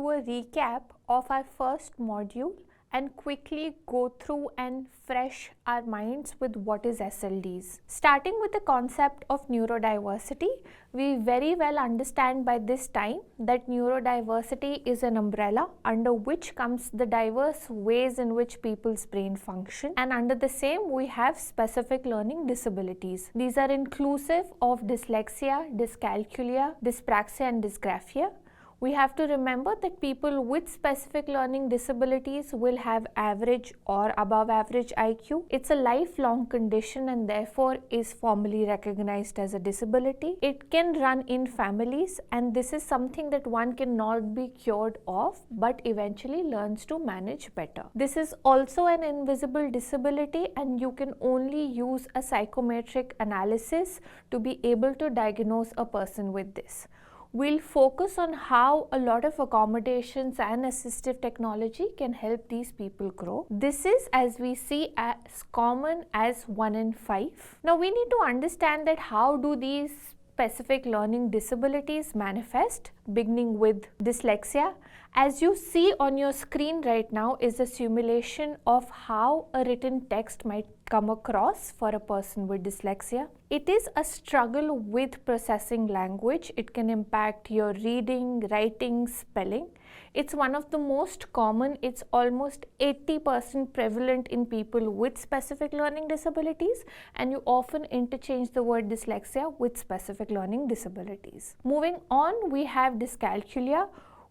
do a recap of our first module and quickly go through and fresh our minds with what is SLDs. Starting with the concept of neurodiversity, we very well understand by this time that neurodiversity is an umbrella under which comes the diverse ways in which people's brain function, and under the same we have specific learning disabilities. These are inclusive of dyslexia, dyscalculia, dyspraxia and dysgraphia. We have to remember that people with specific learning disabilities will have average or above average IQ. It's a lifelong condition and therefore is formally recognized as a disability. It can run in families, and this is something that one cannot be cured of but eventually learns to manage better. This is also an invisible disability, and you can only use a psychometric analysis to be able to diagnose a person with this. We'll focus on how a lot of accommodations and assistive technology can help these people grow. This is, as we see, as common as 1 in 5. Now we need to understand that how do these specific learning disabilities manifest, beginning with dyslexia. As you see on your screen right now is a simulation of how a written text might come across for a person with dyslexia. It is a struggle with processing language. It can impact your reading, writing, spelling. It's one of the most common. It's almost 80% prevalent in people with specific learning disabilities, and you often interchange the word dyslexia with specific learning disabilities. Moving on, we have dyscalculia,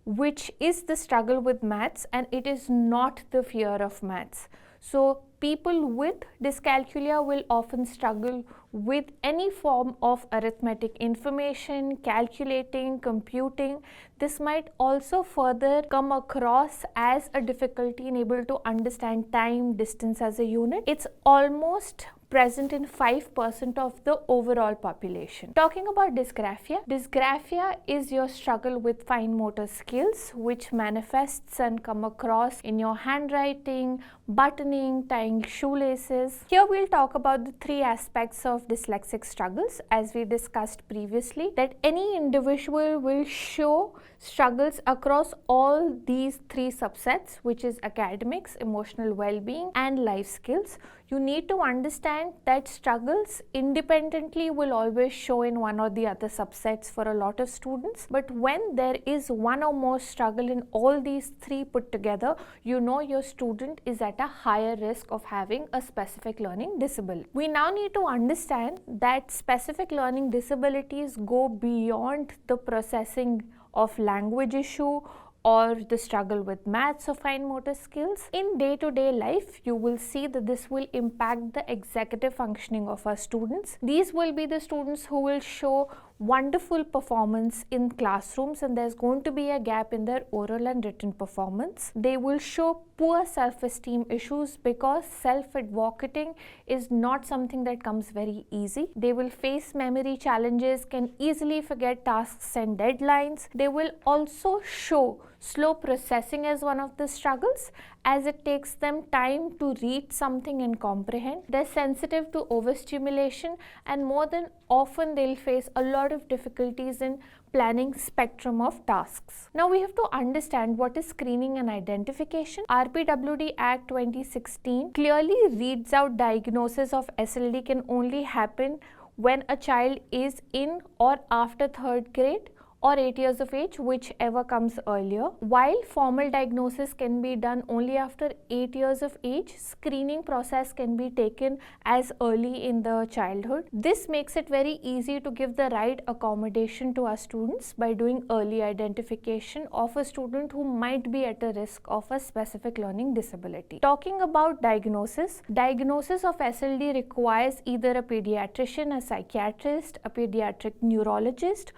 which is the struggle with maths, and it is not the fear of maths. So people with dyscalculia will often struggle with any form of arithmetic information, calculating, computing. This might also further come across as a difficulty in able to understand time, distance as a unit. It's almost present in 5% of the overall population. Talking about dysgraphia, dysgraphia is your struggle with fine motor skills, which manifests and come across in your handwriting, buttoning, tying shoelaces. Here we'll talk about the 3 aspects of dyslexic struggles, as we discussed previously, that any individual will show struggles across all these 3 subsets, which is academics, emotional well-being and life skills. You need to understand that struggles independently will always show in one or the other subsets for a lot of students, but when there is one or more struggle in all these 3 put together, you know your student is at a higher risk of having a specific learning disability. We now need to understand that specific learning disabilities go beyond the processing of language issue or the struggle with maths or fine motor skills. In day-to-day life, you will see that this will impact the executive functioning of our students. These will be the students who will show wonderful performance in classrooms, and there's going to be a gap in their oral and written performance. They will show poor self-esteem issues because self-advocating is not something that comes very easy. They will face memory challenges, can easily forget tasks and deadlines. They will also show slow processing as one of the struggles, as it takes them time to read something and comprehend. They're sensitive to overstimulation, and more than often they'll face a lot of difficulties in planning spectrum of tasks. Now we have to understand what is screening and identification. RPWD Act 2016 clearly reads out diagnosis of SLD can only happen when a child is in or after 3rd grade or 8 years of age, whichever comes earlier. While formal diagnosis can be done only after 8 years of age, screening process can be taken as early in the childhood. This makes it very easy to give the right accommodation to our students by doing early identification of a student who might be at a risk of a specific learning disability. Talking about diagnosis of SLD requires either a pediatrician, a psychiatrist, a pediatric neurologist,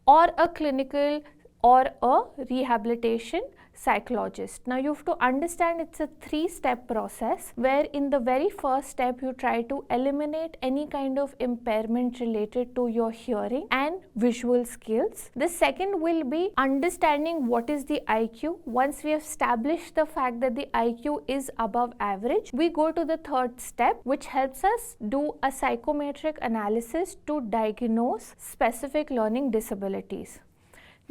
or a clinical or a rehabilitation psychologist. Now you have to understand it's a 3-step process, where in the very first step you try to eliminate any kind of impairment related to your hearing and visual skills. The second will be understanding what is the IQ. Once we have established the fact that the IQ is above average, we go to the 3rd step, which helps us do a psychometric analysis to diagnose specific learning disabilities.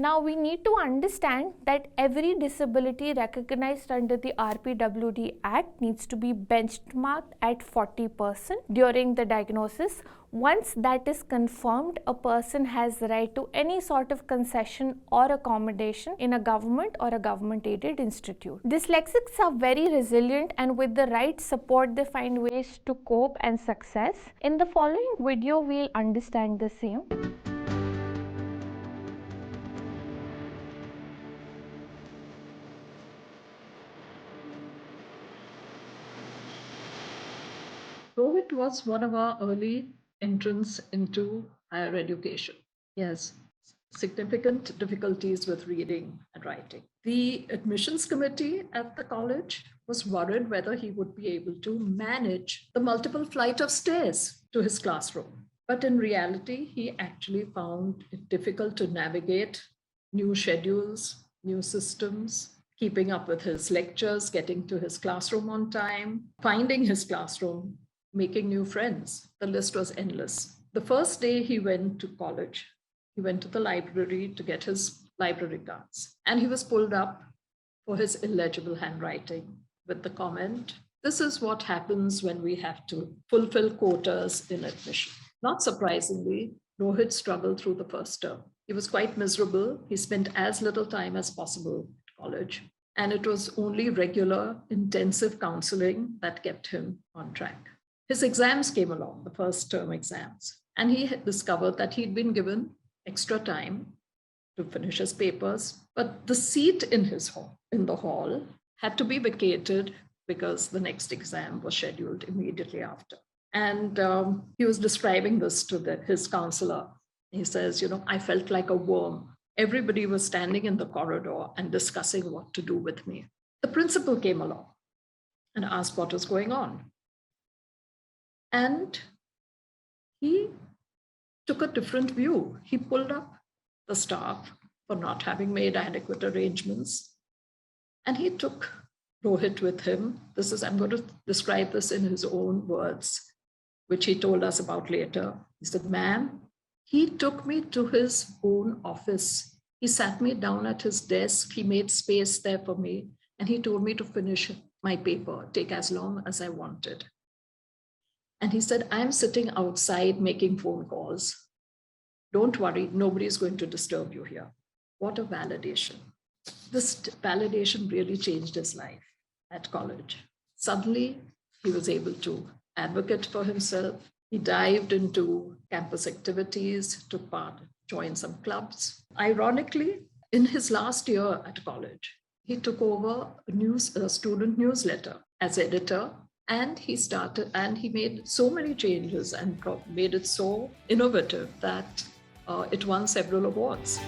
Now we need to understand that every disability recognized under the RPWD Act needs to be benchmarked at 40% during the diagnosis. Once that is confirmed, a person has the right to any sort of concession or accommodation in a government or a government-aided institute. Dyslexics are very resilient, and with the right support they find ways to cope and success. In the following video, we'll understand the same. COVID was one of our early entrants into higher education. Yes, significant difficulties with reading and writing. The admissions committee at the college was worried whether he would be able to manage the multiple flight of stairs to his classroom. But in reality, he actually found it difficult to navigate new schedules, new systems, keeping up with his lectures, getting to his classroom on time, finding his classroom, making new friends. The list was endless. The first day he went to college, he went to the library to get his library cards, and he was pulled up for his illegible handwriting with the comment, "This is what happens when we have to fulfill quotas in admission." Not surprisingly, Rohit struggled through the first term. He was quite miserable. He spent as little time as possible at college, and it was only regular, intensive counseling that kept him on track. His exams came along, the first term exams, and he had discovered that he'd been given extra time to finish his papers, but the seat in the hall had to be vacated because the next exam was scheduled immediately after. And he was describing this to his counselor. He says, I felt like a worm. Everybody was standing in the corridor and discussing what to do with me. The principal came along and asked what was going on. And he took a different view. He pulled up the staff for not having made adequate arrangements. And he took Rohit with him. I'm going to describe this in his own words, which he told us about later. He said, "Ma'am, he took me to his own office. He sat me down at his desk. He made space there for me. And he told me to finish my paper, take as long as I wanted. And he said, I'm sitting outside making phone calls. Don't worry, nobody's going to disturb you here." What a validation. This validation really changed his life at college. Suddenly, he was able to advocate for himself. He dived into campus activities, took part, joined some clubs. Ironically, in his last year at college, he took over a student newsletter as editor. And he made so many changes and made it so innovative that it won several awards.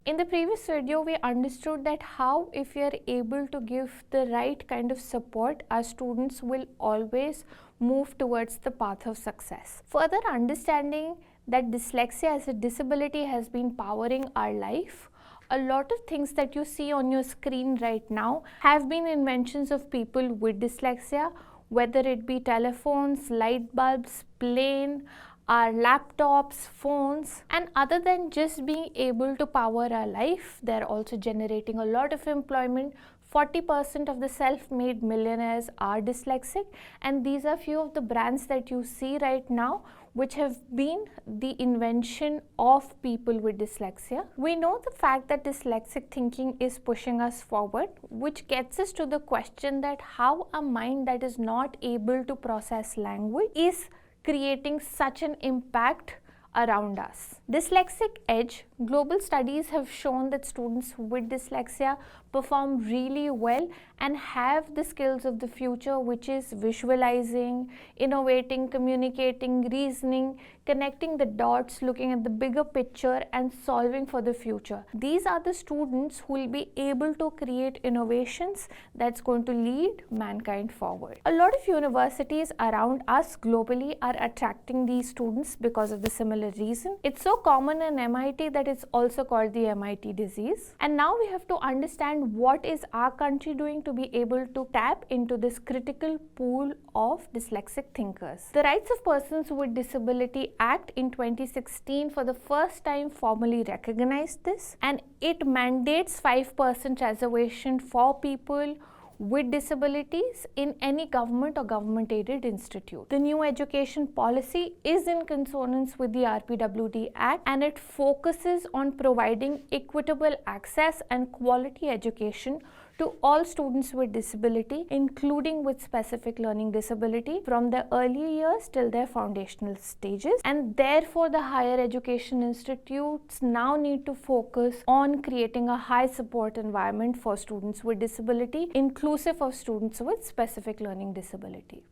In the previous video, we understood that how if we are able to give the right kind of support, our students will always move towards the path of success. Further understanding that dyslexia as a disability has been powering our life, a lot of things that you see on your screen right now have been inventions of people with dyslexia, whether it be telephones, light bulbs, plane, our laptops, phones, and other than just being able to power our life, they're also generating a lot of employment. 40% of the self-made millionaires are dyslexic, and these are few of the brands that you see right now which have been the invention of people with dyslexia. We know the fact that dyslexic thinking is pushing us forward, which gets us to the question that how a mind that is not able to process language is creating such an impact around us. Dyslexic edge. Global studies have shown that students with dyslexia perform really well and have the skills of the future, which is visualizing, innovating, communicating, reasoning, connecting the dots, looking at the bigger picture and solving for the future. These are the students who will be able to create innovations that's going to lead mankind forward. A lot of universities around us globally are attracting these students because of the similar reason. It's so common in MIT that it is also called the MIT disease. And now we have to understand what is our country doing to be able to tap into this critical pool of dyslexic thinkers. The Rights of Persons with Disability Act in 2016 for the first time formally recognized this, and it mandates 5% reservation for people with disabilities in any government or government aided institute. The new education policy is in consonance with the RPWD Act, and it focuses on providing equitable access and quality education to all students with disability, including with specific learning disability, from their early years till their foundational stages. And therefore, the higher education institutes now need to focus on creating a high support environment for students with disability, inclusive of students with specific learning disability.